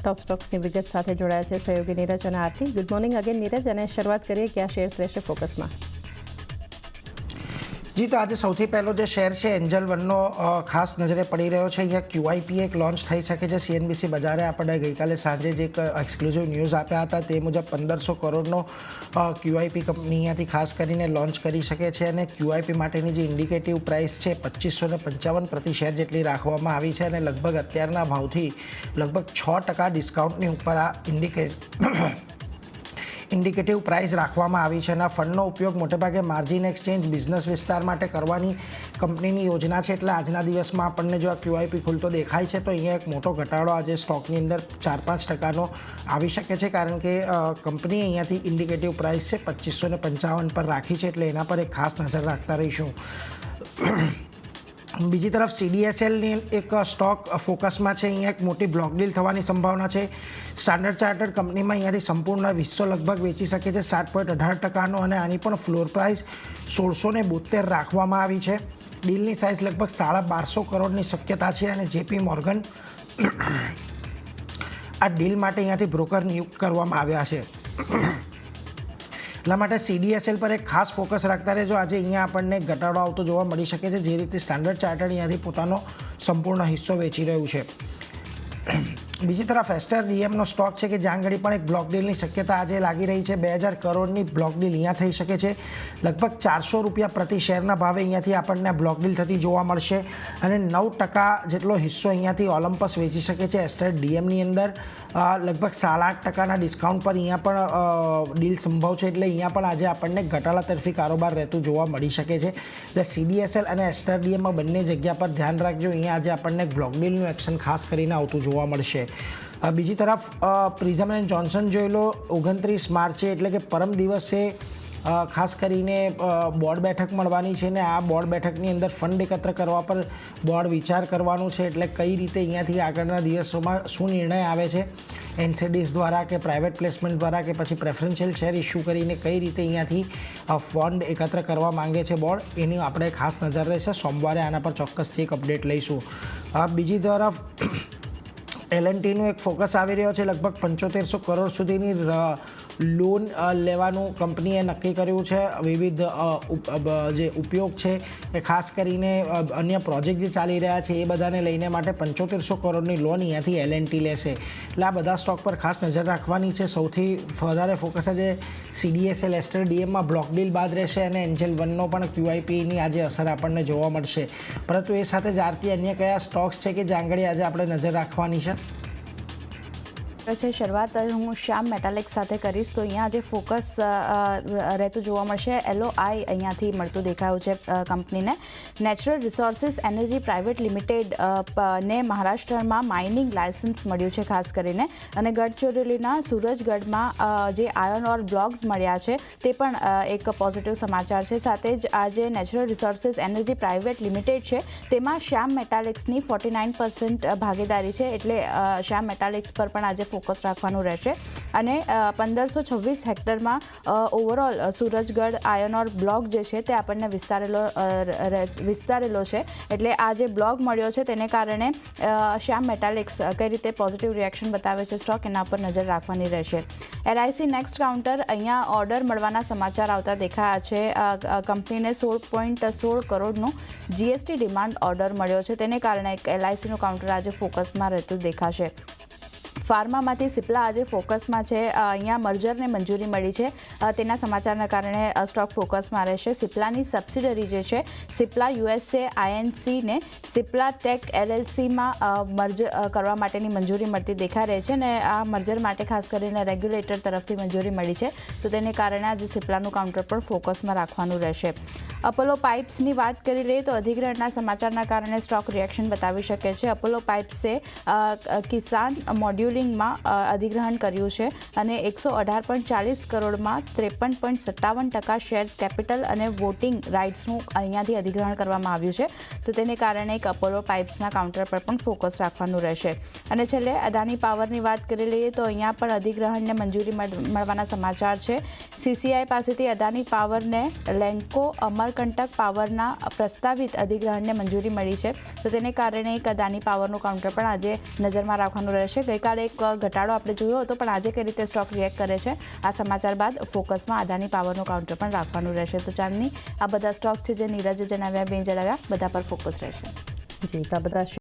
Top stocks ની વિગત સાથે જોડાયા છે સહયોગી નીરજ અને આરતી. ગુડ મોર્નિંગ અગેન નીરજ, અને શરૂઆત કરીએ કયા શેર્સ રહેશે ફોકસમાં. જી, તો આજે સૌથી પહેલો જે શેર છે એન્જલ વનનો ખાસ નજરે પડી રહ્યો છે. અહીંયા QIP એક લોન્ચ થઈ શકે છે. CNBC બજારે આપણે ગઈકાલે સાંજે જે એક એક્સક્લુઝિવ ન્યૂઝ આપ્યા હતા તે મુજબ 1500 કરોડનો QIP કંપની અહીંયાથી ખાસ કરીને લોન્ચ કરી શકે છે. અને QIP માટેની જે ઇન્ડિકેટિવ પ્રાઇસ છે 2555 પ્રતિ શેર જેટલી રાખવામાં આવી છે. અને લગભગ અત્યારના ભાવથી લગભગ 6% ડિસ્કાઉન્ટની ઉપર આ ઇન્ડિકેટિવ પ્રાઇસ રાખવામાં આવી છે. અને આ ફંડનો ઉપયોગ મોટેભાગે માર્જિન એક્સચેન્જ બિઝનેસ વિસ્તાર માટે કરવાની કંપનીની યોજના છે. એટલે આજના દિવસમાં આપણને જો આ QIP ખુલતો દેખાય છે તો અહીંયા એક મોટો ઘટાડો આજે સ્ટોકની અંદર 4-5% આવી શકે છે. કારણ કે કંપની અહીંયાથી ઇન્ડિકેટિવ પ્રાઇસ છે 2555 પર રાખી છે. એટલે એના પર એક ખાસ નજર રાખતા રહીશું. બીજી તરફ CDSLની એક સ્ટોક ફોકસમાં છે. અહીંયા એક મોટી બ્લોક ડીલ થવાની સંભાવના છે. સ્ટાન્ડર્ડ ચાર્ટર્ડ કંપનીમાં અહીંયાથી સંપૂર્ણ હિસ્સો લગભગ વેચી શકે છે 7.18%. અને આની પણ ફ્લોર પ્રાઇસ 1672 રાખવામાં આવી છે. ડીલની સાઇઝ લગભગ 1250 કરોડની શક્યતા છે. અને JP મોર્ગન આ ડીલ માટે અહીંયાથી બ્રોકર નિયુક્ત કરવામાં આવ્યા છે. એટલા માટે CDSL પર એક ખાસ ફોકસ રાખતા રહેજો. આજે અહીંયા આપણને ઘટાડો આવતો જોવા મળી શકે છે. જે રીતે સ્ટાન્ડર્ડ ચાર્ટર્ડ અહીંયાથી પોતાનો સંપૂર્ણ હિસ્સો વેચી રહ્યું છે. બીજી તરફ એસ્ટર DMનો સ્ટોક છે કે જ્યાં આગળ પણ એક બ્લોક ડીલની શક્યતા આજે લાગી રહી છે. 2000 કરોડની બ્લોક ડીલ અહીંયા થઈ શકે છે. લગભગ 400 રૂપિયા પ્રતિ શેરના ભાવે અહીંયાથી આપણને બ્લોક ડીલ થતી જોવા મળશે. અને 9% જેટલો હિસ્સો અહીંયાથી ઓલમ્પસ વેચી શકે છે. એસ્ટર DMની અંદર લગભગ 8.5%ના ડિસ્કાઉન્ટ પર અહીંયા પણ ડીલ સંભવ છે. એટલે અહીંયા પણ આજે આપણને ઘટાડા તરફી કારોબાર રહેતું જોવા મળી શકે છે. એટલે CDSL અને એસ્ટર DMમાં બંને જગ્યા પર ધ્યાન રાખજો. અહીંયા આજે આપણને બ્લોક ડીલનું એક્શન ખાસ કરીને આવતું જોવા મળશે. બીજી તરફ પ્રિઝમ એન્ડ જોન્સન જોઈ લો. 29 માર્ચે એટલે કે પરમ દિવસે ખાસ કરીને બોર્ડ બેઠક મળવાની છે. ને આ બોર્ડ બેઠકની અંદર ફંડ એકત્ર કરવા પર બોર્ડ વિચાર કરવાનું છે. એટલે કઈ રીતે અહીંયાથી આગળના દિવસોમાં શું નિર્ણય આવે છે, NCDs દ્વારા કે પ્રાઇવેટ પ્લેસમેન્ટ દ્વારા કે પછી પ્રેફરન્શિયલ શેર ઇસ્યુ કરીને કઈ રીતે અહીંયાથી ફંડ એકત્ર કરવા માંગે છે બોર્ડ, એની આપણે ખાસ નજર રહેશે. સોમવારે આના પર ચોક્કસથી એક અપડેટ લઈશું. બીજી તરફ L&Tનું એક ફોકસ આવી રહ્યો છે. લગભગ 7500 કરોડ સુધીની લોન લેવાનું કંપનીએ નક્કી કર્યું છે. વિવિધ જે ઉપયોગ છે એ ખાસ કરીને અન્ય પ્રોજેક્ટ જે ચાલી રહ્યા છે એ બધાને લઈને માટે 7500 કરોડની લોન અહીંયાથી L&T લેશે. એટલે આ બધા સ્ટોક પર ખાસ નજર રાખવાની છે. સૌથી વધારે ફોકસ આજે CDSL એસ્ટર DMમાં બ્લોક ડીલ બાદ રહેશે. અને એન્જલ વનનો પણ QIPની આજે અસર આપણને જોવા મળશે. પરંતુ એ સાથે જ આરતી અન્ય કયા સ્ટોક્સ છે કે જ્યાં આગળ આજે આપણે નજર રાખવાની છે? શરૂઆત હું શ્યામ મેટાલિક્સ સાથે કરીશ. તો અહીંયા જે ફોકસ રહેતું જોવા મળશે. LOI અહીંયાથી મળતું દેખાયું છે કંપનીને. Natural resources energy private limited ને મહારાષ્ટ્રમાં માઇનિંગ લાયસન્સ મળ્યું છે ખાસ કરીને. અને ગડચિરોલીના સૂરજગઢમાં જે આયર્ન ઓર બ્લોક્સ મળ્યા છે તે પણ એક પોઝિટિવ સમાચાર છે. સાથે જ આ જે natural resources energy private limited છે તેમાં શ્યામ મેટાલિક્સની 49% ભાગીદારી છે. એટલે શ્યામ મેટાલિક્સ પર પણ આજે ફોકસ રાખવાનું રહેશે. અને 1526 હેક્ટરમાં ઓવરઓલ સૂરજગઢ આયર્ન ઓર બ્લોક જે છે તે આપણને વિસ્તારેલો છે. એટલે આ જે બ્લોક મળ્યો છે તેને કારણે શ્યામ મેટાલિક્સ કઈ રીતે પોઝિટિવ રિએક્શન બતાવે છે સ્ટોક, એના પર નજર રાખવાની રહેશે. LIC નેક્સ્ટ કાઉન્ટર અહીંયા ઓર્ડર મળવાના સમાચાર આવતા દેખાયા છે. કંપનીને 16.16 કરોડનું GST ડિમાન્ડ ઓર્ડર મળ્યો છે. તેને કારણે LICનું કાઉન્ટર આજે ફોકસમાં રહેતું દેખાશે. ફાર્મામાંથી સિપ્લા આજે ફોકસમાં છે. અહીંયા મર્જરને મંજૂરી મળી છે તેના સમાચારના કારણે સ્ટોક ફોકસમાં રહેશે. સિપ્લાની સબસિડરી જે છે સિપ્લા USA INCને સિપ્લા ટેક LLCમાં મર્જ કરવા માટેની મંજૂરી મળતી દેખાઈ રહી છે. અને આ મર્જર માટે ખાસ કરીને રેગ્યુલેટર તરફથી મંજૂરી મળી છે. તો તેને કારણે આજે સિપ્લાનું કાઉન્ટર પણ ફોકસમાં રાખવાનું રહેશે. અપોલો પાઇપ્સની વાત કરી લઈએ તો અધિગ્રહણના સમાચારના કારણે સ્ટોક રિએક્શન બતાવી શકે છે. અપોલો પાઇપ્સે કિસાન મોડ્યુલિંગમાં અધિગ્રહણ કર્યું છે. અને 118.40 કરોડમાં 53.57% શેર્સ કેપિટલ અને વોટિંગ રાઇટ્સનું અહીંયાથી અધિગ્રહણ કરવામાં આવ્યું છે. તો તેને કારણે એક અપોલો પાઇપ્સના કાઉન્ટર પર પણ ફોકસ રાખવાનું રહેશે. અને છેલ્લે અદાની પાવરની વાત કરી લઈએ તો અહીંયા પણ અધિગ્રહણને મંજૂરી મળવાના સમાચાર છે. CCI પાસેથી અદાની પાવરને લેન્કો અમરકંટક પાવરના પ્રસ્તાવિત અધિગ્રહણને મંજૂરી મળી છે. તો તેને કારણે એક અદાની પાવરનું કાઉન્ટર પણ આજે નજરમાં રાખવાનું રહેશે. ગઈકાલે એક ઘટાડો આપણે જોયો હતો, પણ આજે કઈ રીતે સ્ટોક રિએક્ટ કરે છે આ સમાચાર બાદ ફોકસમાં અદાની પાવરનું કાઉન્ટર પણ રાખવાનું રહેશે. તો ચાંદની, આ બધા સ્ટોક છે જે નીરજે જણાવ્યા, બેન જણાવ્યા, બધા પર ફોકસ રહેશે. જી, તો આ બધા